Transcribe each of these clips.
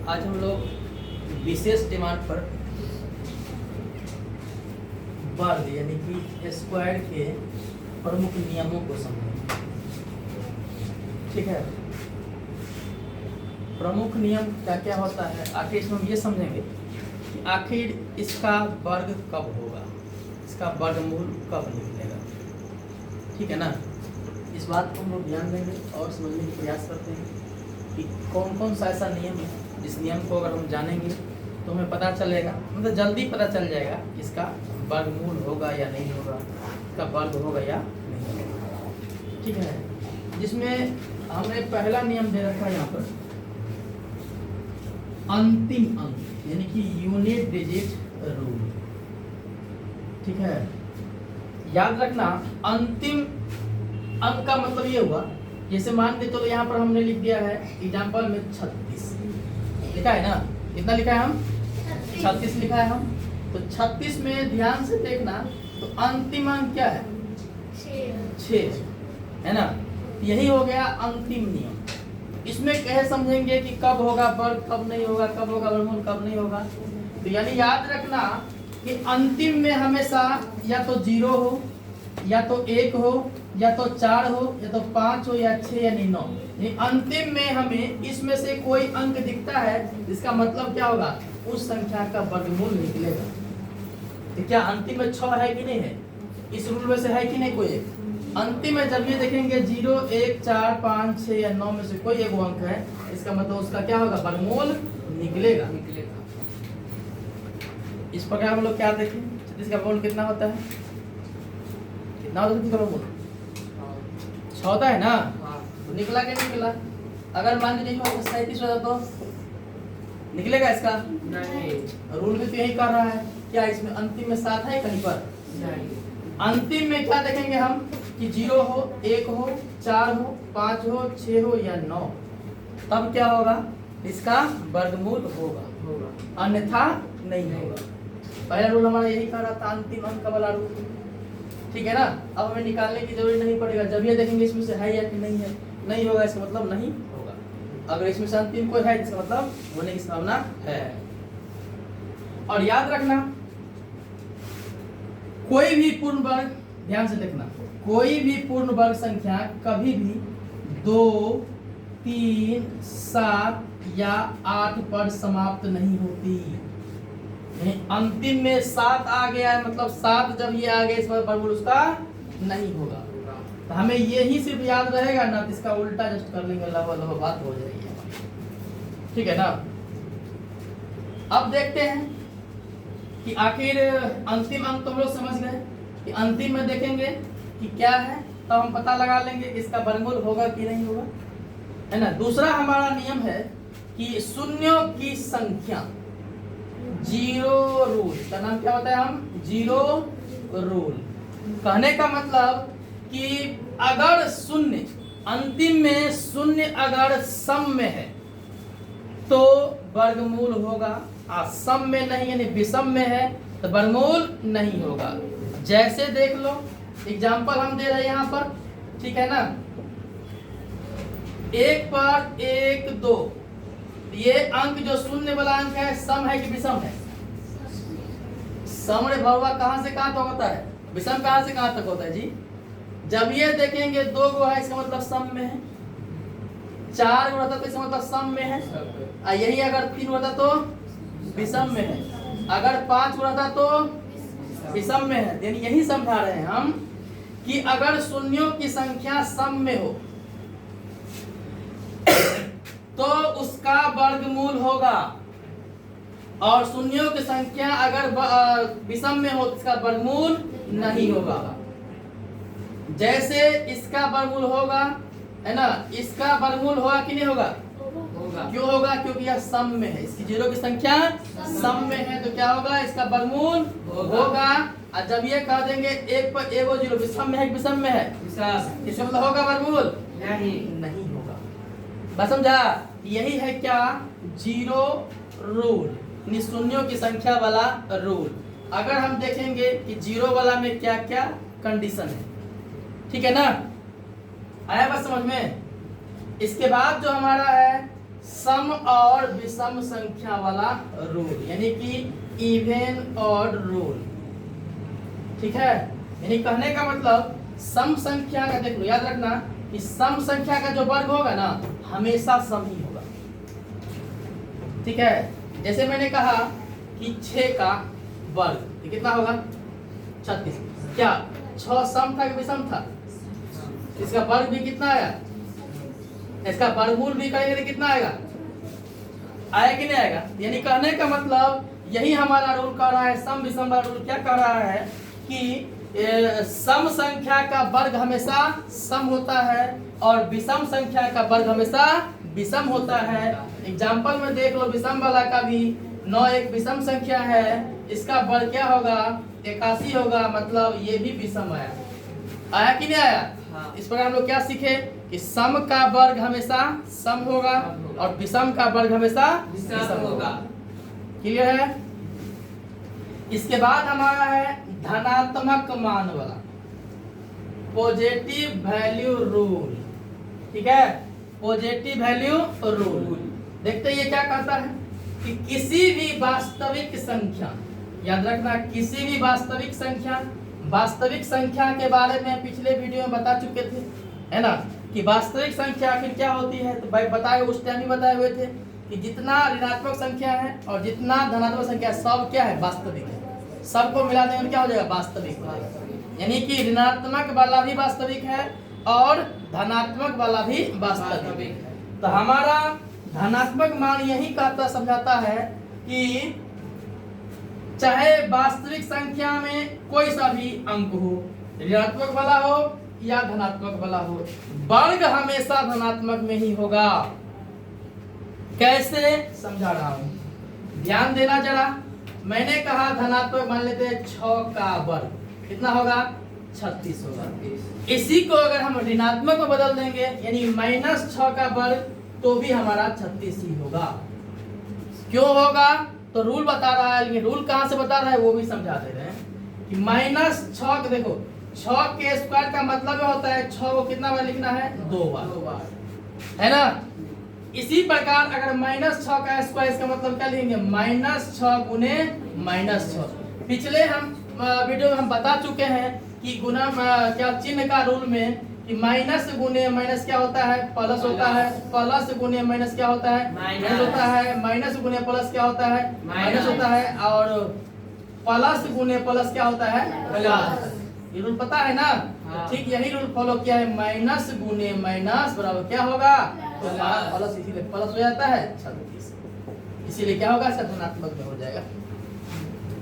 आज हम लोग विशेष डिमांड पर वर्ग यानी कि स्क्वायर के प्रमुख नियमों को समझेंगे। ठीक है, प्रमुख नियम क्या क्या होता है, आखिर इसमें हम ये समझेंगे कि आखिर इसका वर्ग कब होगा, इसका वर्गमूल कब निकलेगा। ठीक है ना, इस बात को हम लोग ध्यान देंगे और समझने का प्रयास करते हैं कि कौन कौन सा ऐसा नियम है जिस नियम को अगर हम जानेंगे तो हमें पता चलेगा, मतलब जल्दी पता चल जाएगा कि इसका वर्गमूल होगा या नहीं होगा, इसका वर्ग होगा या नहीं होगा। ठीक है, जिसमें हमने पहला नियम दे रखा है यहाँ पर अंतिम अंक यानी कि यूनिट डिजिट रूल। ठीक है, याद रखना अंतिम अंक का मतलब ये हुआ, जैसे मान के तो यहाँ पर हमने लिख दिया है एग्जाम्पल में 36 लिखा है ना, कितना लिखा है हम 36 लिखा है हम, तो 36 में ध्यान से देखना तो अंतिम अंक क्या है 6 है ना, यही हो गया अंतिम नियम। इसमें कहे समझेंगे कि कब होगा वर्ग, कब नहीं होगा, कब होगा वर्गमूल, कब नहीं होगा। तो यानी याद रखना कि अंतिम में हमेशा या तो 0 हो, या तो 1 हो, या तो 4 हो, या तो 5 हो, या 6 या 9। अंतिम में हमें इसमें से कोई अंक दिखता है, इसका मतलब क्या होगा, उस संख्या का वर्गमूल निकलेगा। तो क्या अंतिम में 6 है कि नहीं है, इस रूल में से है कि नहीं कोई अंतिम में जब ये देखेंगे 0, 1, 4, 5, 6 या 9 में से कोई एक अंक है, इसका मतलब उसका क्या होगा, वर्गमूल निकलेगा। इस प्रकार हम लोग क्या देखें, 36 का वर्गमूल कितना होता है, कितना होता है 36 का वर्गमूल 6 होता है ना, तो निकला कि नहीं निकला। अगर मान लीजिए 37 होता तो निकलेगा इसका नहीं, रूल भी तो यही कर रहा है। क्या इसमें अंतिम में 7 है कहीं पर नहीं। अंतिम में क्या देखेंगे हम कि 0 हो, 1 हो, 4 हो, 5 हो, 6 हो या 9, तब क्या होगा, इसका वर्गमूल होगा, अन्यथा नहीं होगा। पहला रूल हमारा यही कर रहा था, अंतिम अंक वाला रूल। ठीक है ना, अब हमें निकालने की जरूरत नहीं पड़ेगा, जब ये देखेंगे इसमें से है या कि नहीं है, नहीं होगा इसका मतलब नहीं होगा। अगर इसमें से अंतिम कोई है इसका मतलब होने की संभावना है। और याद रखना कोई भी पूर्ण वर्ग, ध्यान से देखना, कोई भी पूर्ण वर्ग संख्या कभी भी 2, 3, 7 या 8 पर समाप्त नहीं होती। अंतिम में 7 आ गया है, मतलब 7 जब ये आ गया इसमें वर्गमूल उसका नहीं होगा। तो हमें यही सिर्फ याद रहेगा ना, तो इसका उल्टा जस्ट कर लेंगे, लव बात हो जाएगी। ठीक है ना, अब देखते हैं कि आखिर अंतिम अंक तो हम लोग समझ गए कि अंतिम में देखेंगे कि क्या है, तब हम पता लगा लेंगे कि इसका वर्गमूल होगा कि नहीं होगा, है ना। दूसरा हमारा नियम है कि शून्यों की संख्या, 0 रूल का नाम क्या होता है, हम 0 रूल। कहने का मतलब कि अगर शून्य अंतिम में शून्य अगर सम में है तो वर्गमूल होगा, सम में नहीं यानी विषम में है तो वर्गमूल नहीं होगा। जैसे देख लो एग्जाम्पल हम दे रहे हैं यहाँ पर, ठीक है ना, 1 पर 1, 2, ये अंक जो शून्य वाला अंक है सम है कि विषम है, सम रे भरवा कहां से कहां तक होता है, विषम कहां से कहां तक होता है जी। जब ये देखेंगे 2 गो है इसका मतलब सम में है, 4 गो रहता तो इसका मतलब सम में है, और यही अगर 3 होता तो विषम में है, अगर 5 गो रहता तो विषम में है। यानी यही समझा रहे हैं हम कि अगर शून्यों की संख्या सम में हो तो उसका वर्गमूल होगा, और शून्यों की संख्या अगर विषम में हो तो इसका वर्गमूल नहीं होगा। जैसे इसका वर्गमूल होगा, है ना, इसका वर्गमूल होगा कि नहीं होगा, क्यों होगा, क्योंकि यह सम में है, इसकी 0 की संख्या सम में है, तो क्या होगा, इसका वर्गमूल होगा। और जब ये कह देंगे 1 पर 1 0 विषम में है, विषम में है, इसका मतलब होगा वर्गमूल नहीं होगा। बस समझा, यही है क्या 0 रूल, शून्यों की संख्या वाला रूल। अगर हम देखेंगे कि 0 वाला में क्या क्या कंडीशन है, ठीक है ना, आया बस समझ में। इसके बाद जो हमारा है सम और विषम संख्या वाला रूल, यानी कि इवन ऑड रूल। ठीक है, यानी कहने का मतलब सम संख्या का, देख लो याद रखना कि सम संख्या का जो वर्ग होगा ना हमेशा सम ही होगा। ठीक है, जैसे मैंने कहा कि 6 का वर्ग ये कितना होगा 36। क्या 6 सम था कि विषम था? इसका वर्ग भी कितना आया, इसका वर्गमूल भी करेंगे तो कितना आएगा, आया कि नहीं आएगा? यानी कहने का मतलब यही हमारा रूल कह रहा है, सम विषम वाला रूल क्या कह रहा है कि सम संख्या का वर्ग हमेशा सम होता है और विषम संख्या का वर्ग हमेशा विषम होता है। एग्जाम्पल में देख लो, विषम वाला का भी 9 एक विषम संख्या है, इसका वर्ग क्या होगा 81 होगा, मतलब ये भी विषम आया। आया कि नहीं आया? हाँ। इस पर हम लोग क्या सीखे कि सम का वर्ग हमेशा सम होगा और विषम का वर्ग हमेशा विषम होगा। क्लियर है? इसके बाद हमारा है धनात्मक मान वाला पॉजिटिव वैल्यू रूल। ठीक है, पॉजिटिव वैल्यू रूल। देखते ये क्या कहता है कि किसी भी वास्तविक संख्या, याद रखना किसी भी वास्तविक संख्या के बारे में पिछले वीडियो में बता चुके थे, है ना, कि वास्तविक संख्या आखिर क्या होती है। तो भाई बताए, उस टाइम ही बताए हुए थे कि जितना ऋणात्मक संख्या है और जितना धनात्मक संख्या है सब क्या है वास्तविक है, सबको मिला देंगे क्या हो जाएगा वास्तविक। यानी कि ऋणात्मक वाला भी वास्तविक है और धनात्मक वाला भी वास्तविक है। तो हमारा धनात्मक मान यही कहता समझाता है कि चाहे वास्तविक संख्या में कोई सा भी अंक हो, ऋणात्मक वाला हो या धनात्मक वाला हो, वर्ग हमेशा धनात्मक में ही होगा। कैसे समझा रहा हूं, ध्यान देना जरा। मैंने कहा धनात्मक मान लेते हैं 6 का वर्ग कितना होगा 36 होगा। इसी को अगर हम ऋणात्मक में बदल देंगे यानी -6 का वर्ग तो भी हमारा 36 ही होगा। क्यों होगा तो रूल बता रहा है, लेकिन रूल कहां से बता रहा है वो भी समझा दे रहे हैं कि -6 देखो 6 के स्क्वायर का मतलब होता है 6 को कितना बार लिखना है 2 बार, है ना। इसी प्रकार अगर -6 का स्क्वायर इसका मतलब क्या लिखेंगे -6 गुने -6। पिछले हम वीडियो में हम बता चुके हैं कि गुना क्या चिन्ह का रूल में कि माइनस गुने माइनस क्या होता है प्लस होता है, प्लस गुने माइनस क्या होता है माइनस होता है, माइनस गुने प्लस क्या होता है माइनस होता है, और प्लस गुने प्लस क्या होता है प्लस। ये रूल पता है ना। हाँ। ठीक यही रूल फॉलो किया है, माइनस गुने माइनस बराबर क्या होगा प्लस, इसीलिए प्लस हो जाता है 36, इसीलिए क्या होगा धनात्मक में हो जाएगा।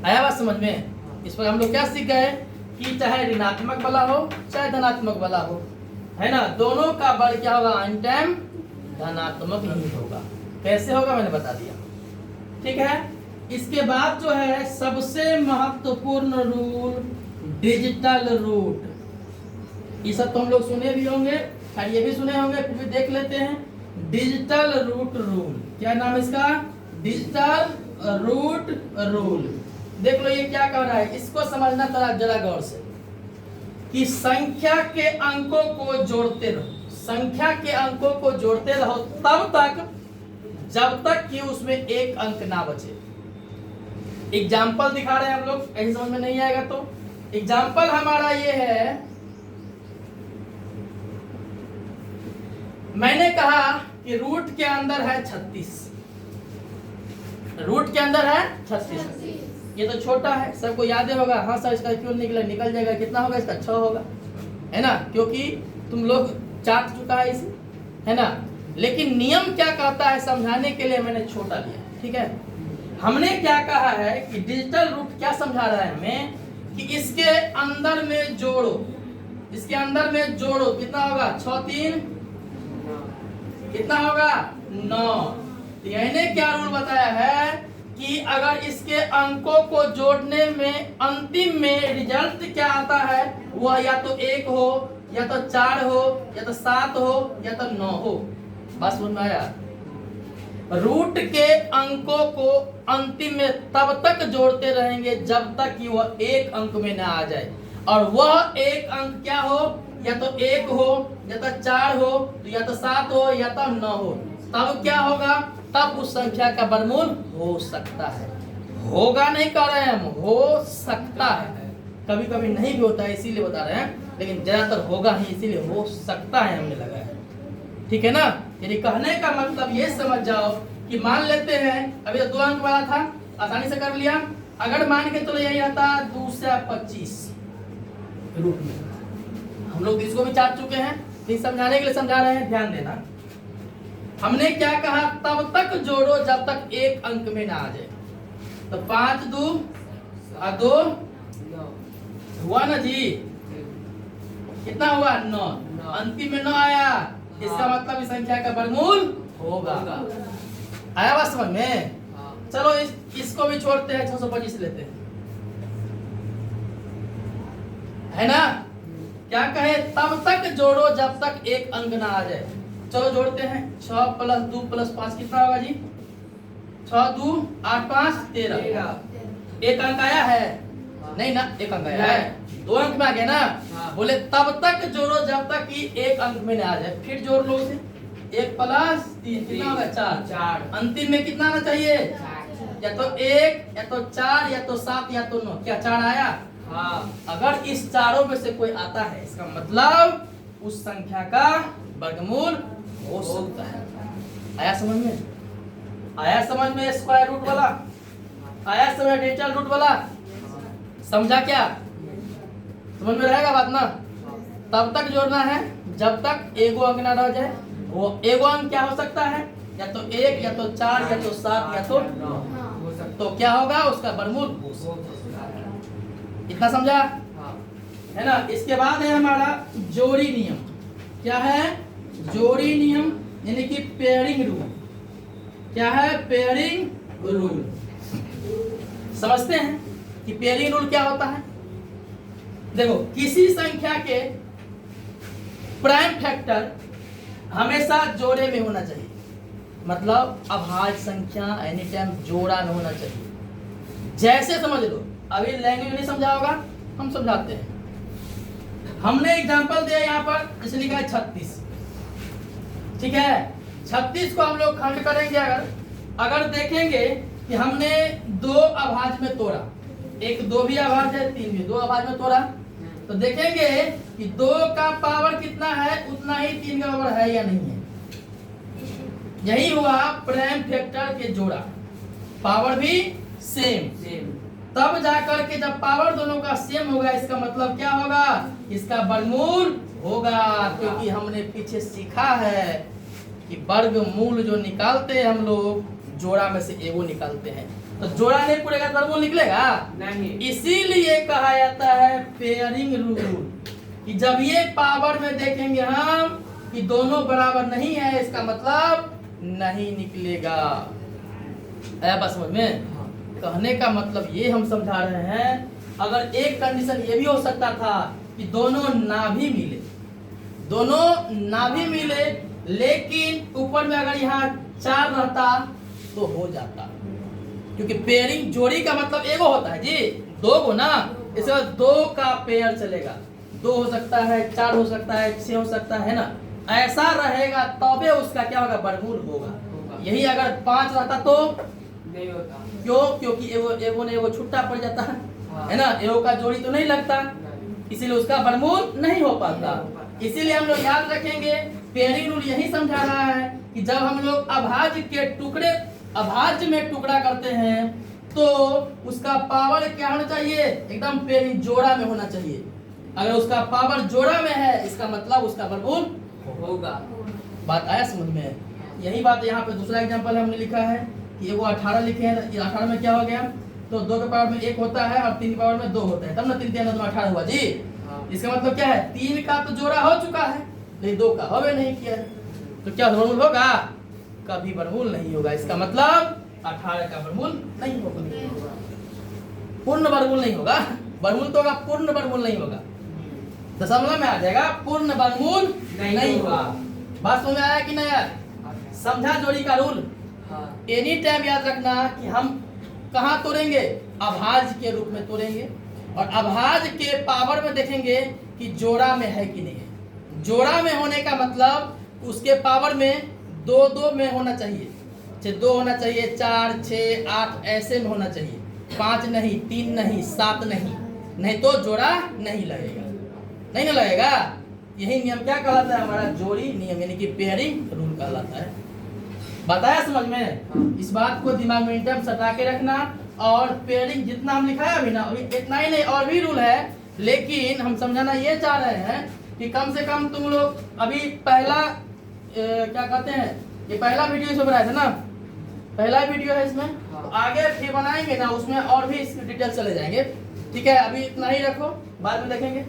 आया बात समझ में? इस पर हम लोग क्या सीख गए कि चाहे ऋणात्मक वाला हो चाहे धनात्मक वाला हो, है ना, दोनों का वर्ग क्या होगा अन टाइम धनात्मक ही होगा। कैसे होगा मैंने बता दिया। ठीक है, इसके बाद जो है सबसे महत्वपूर्ण रूल डिजिटल रूट। ये सब तो हम लोग सुने भी होंगे, ये भी सुने होंगे, फिर भी देख लेते हैं। डिजिटल रूट रूल, क्या नाम इसका डिजिटल रूट रूल। देख लो ये क्या कह रहा है, इसको समझना जरा गौर से कि संख्या के अंकों को जोड़ते रहो, संख्या के अंकों को जोड़ते रहो तब तक जब तक कि उसमें एक अंक ना बचे। एग्जाम्पल दिखा रहे हैं हम लोग, कहीं समझ में नहीं आएगा तो एग्जाम्पल हमारा ये है, मैंने कहा कि रूट के अंदर है 36, रूट के अंदर है 36। ये तो छोटा है, सबको याद होगा। हाँ सर इसका क्यों निकला, निकल जाएगा, कितना होगा इसका 6 होगा, है ना, क्योंकि तुम लोग चाट चुका है इसे, है ना। लेकिन नियम क्या कहता है समझाने के लिए मैंने छोटा लिया। ठीक है, हमने क्या कहा है कि डिजिटल रूट क्या समझा रहा है हमें कि इसके अंदर में जोड़ो, इसके अंदर में जोड़ो, कितना होगा 6 3 कितना होगा 9। तो यानी क्या रूल बताया है कि अगर इसके अंकों को जोड़ने में अंतिम में रिजल्ट क्या आता है वह या तो 1 हो या तो 4 हो या तो 7 हो या तो 9 हो। बस समझ में आया। रूट के अंकों को अंतिम में तब तक जोड़ते रहेंगे जब तक कि वह एक अंक में ना आ जाए, और वह एक अंक क्या हो, या तो 1 हो या तो 4 हो या तो 7 हो या तो 9 हो। तब क्या होगा, तब उस संख्या का वर्गमूल हो सकता है। होगा नहीं कह रहे हैं हम, हो सकता है, कभी कभी नहीं भी होता है इसीलिए बता रहे हैं, लेकिन ज्यादातर होगा ही इसीलिए हो सकता है हमने लगाया। ठीक है ना, यानी कहने का मतलब ये समझ जाओ कि मान लेते हैं अभी तो 2 अंक वाला था, आसानी से कर लिया। अगर मान के चलो यही आता 2 से 25 रूट में, हम लोग इसको भी चाट चुके हैं, नहीं समझाने के लिए समझा रहे हैं, ध्यान देना। हमने क्या कहा, तब तक जोड़ो जब तक एक अंक में ना आ जाए। तो 5 2 2 हुआ ना जी, कितना हुआ 9, अंतिम में 9 आया, इसका मतलब इस संख्या का वर्गमूल होगा। आया बात समझ में? चलो इसको भी छोड़ते हैं, 625 लेते हैं, है ना। क्या कहे, तब तक जोड़ो जब तक एक अंक ना आ जाए। चलो जोड़ते हैं, 6 + 2 + 5 कितना होगा जी, 6 2 8 5 13। एक अंक आया है नहीं ना, एक अंक आया है, 2 अंक में आ गया ना। बोले तब तक जोड़ो जब तक कि एक अंक में ना आ जाए। फिर जोड़ लो उसे, 1 + 3 कितना होगा 4। अंतिम में कितना आना चाहिए, या तो 1 या तो 4 या तो 7 या तो 9। क्या 4 आया? अगर इस चारों में से कोई आता है, इसका मतलब उस संख्या का वर्गमूल हो सकता है। आया समझ में? आया समझ में स्क्वायर रूट वाला? आया समझ में डिजिटल रूट वाला? समझा क्या? समझ में रहेगा बात ना। तब तक जोड़ना है जब तक एगो अंक ना रह जाए। वो एगो अंक क्या हो सकता है, या तो 1 या तो 4 या तो 7 या तो 9। तो क्या होगा, उसका वर्गमूल। इतना समझा है ना। इसके बाद है हमारा जोड़ी नियम। क्या है? जोड़ी नियम, यानी कि पेयरिंग रूल। क्या है? Pairing rule. समझते हैं कि पेयरिंग रूल क्या होता है? देखो, किसी संख्या के प्राइम फैक्टर हमेशा जोड़े में होना चाहिए, मतलब अभाज्य संख्या एनी टाइम जोड़ा में होना चाहिए। जैसे समझ लो, अभी लैंग्वेज नहीं समझा होगा, हम समझाते हैं। हमने एग्जांपल दिया यहाँ पर, जैसे लिखा है 36, ठीक है। 36 को हम लोग खंड करेंगे। अगर देखेंगे कि हमने 2 अभाज्य में तोड़ा, एक 2 भी अभाज्य है, 3 भी 2 अभाज्य में तोड़ा, तो देखेंगे कि 2 का पावर कितना है उतना ही 3 का पावर है या नहीं है। यही हुआ प्राइम फैक्टर के जोड़ा, पावर भी सेम। तब जाकर के जब पावर दोनों का सेम होगा, इसका मतलब क्या होगा, इसका वर्गमूल होगा। क्योंकि हमने पीछे सीखा है कि वर्गमूल जो निकालते हैं हम लोग, जोड़ा में से एगो निकालते हैं, तो जोड़ा नहीं पूरेगा तो वर्गमूल निकलेगा नहीं। इसीलिए कहा जाता है पेयरिंग रूल, कि जब ये पावर में देखेंगे हम कि दोनों बराबर नहीं है, इसका मतलब नहीं निकलेगा। आया बात समझ में? कहने का मतलब ये हम समझा रहे हैं, अगर एक कंडीशन ये भी हो सकता था कि दोनों ना भी मिले, दोनों ना भी मिले, लेकिन ऊपर में अगर यहाँ 4 रहता तो हो जाता। क्योंकि पेयरिंग, जोड़ी का मतलब एगो होता है जी, 2 गो ना, इसके बाद 2 का पेयर चलेगा। 2 हो सकता है, 4 हो सकता है, 6 हो सकता है ना। ऐसा रहेगा तबे उसका क्या होगा, वर्गमूल होगा। यही अगर 5 रहता तो नहीं होता। क्यों? क्योंकि एगो ने एगो छुट्टा पड़ जाता है ना, एगो का जोड़ी तो नहीं लगता, इसीलिए उसका वर्गमूल नहीं हो पाता। इसीलिए हम लोग याद रखेंगे, पेयरिंग रूल यही समझा रहा है कि जब हम लोग अभाज्य के टुकड़े, अभाज्य में टुकड़ा करते हैं, तो उसका पावर क्या होना चाहिए, एकदम पेयरिंग जोड़ा में होना चाहिए। अगर उसका पावर जोड़ा में है, इसका मतलब उसका वर्गमूल होगा। बात आया समझ में? यही बात यहाँ पे दूसरा एग्जांपल हमने लिखा है कि एगो 18 लिखे हैं, 18 में क्या हो गया, तो 2 के पावर में 1 होता है और 3 के पावर में 2 होता है, तब ना 3 3 18 हुआ जी। इसका मतलब क्या है, 3 का तो जोड़ा हो चुका है, लेकिन 2 का होवे नहीं किया है, तो क्या वर्गमूल होगा? कभी वर्गमूल नहीं होगा। इसका मतलब 18 का वर्गमूल नहीं होगा, पूर्ण वर्गमूल नहीं होगा। वर्गमूल तो होगा, पूर्ण वर्गमूल नहीं होगा। दशमलव में आ जाएगा, पूर्ण वर्गमूल नहीं होगा। बात समझ में आया कि नहीं यार? समझा जोड़ी का रूल? एनी टाइम याद रखना कि हम कहाँ तोड़ेंगे, अभाज्य के रूप में तोड़ेंगे, और अभाज्य के पावर में देखेंगे कि जोड़ा में है कि नहीं है। जोड़ा में होने का मतलब उसके पावर में दो दो में होना चाहिए, 2 होना चाहिए, 4 6 8 ऐसे में होना चाहिए, 5 नहीं, 3 नहीं, 7 नहीं, नहीं तो जोड़ा नहीं लगेगा, नहीं ना लगेगा। यही नियम क्या कहलाता है हमारा, जोड़ी नियम, यानी कि पेयरिंग रूल कहलाता है। बताया समझ में? इस बात को दिमाग में एकदम सटा के रखना। और पेयरिंग जितना हम लिखा है अभी ना, अभी इतना ही नहीं और भी रूल है, लेकिन हम समझाना ये चाह रहे हैं कि कम से कम तुम लोग अभी पहला क्या कहते हैं, ये पहला वीडियो इसमें बनाया था ना, पहला वीडियो है इसमें। हाँ। तो आगे फिर बनाएंगे ना, उसमें और भी इसकी डिटेल चले जाएंगे। ठीक है, अभी इतना ही रखो, बाद में देखेंगे।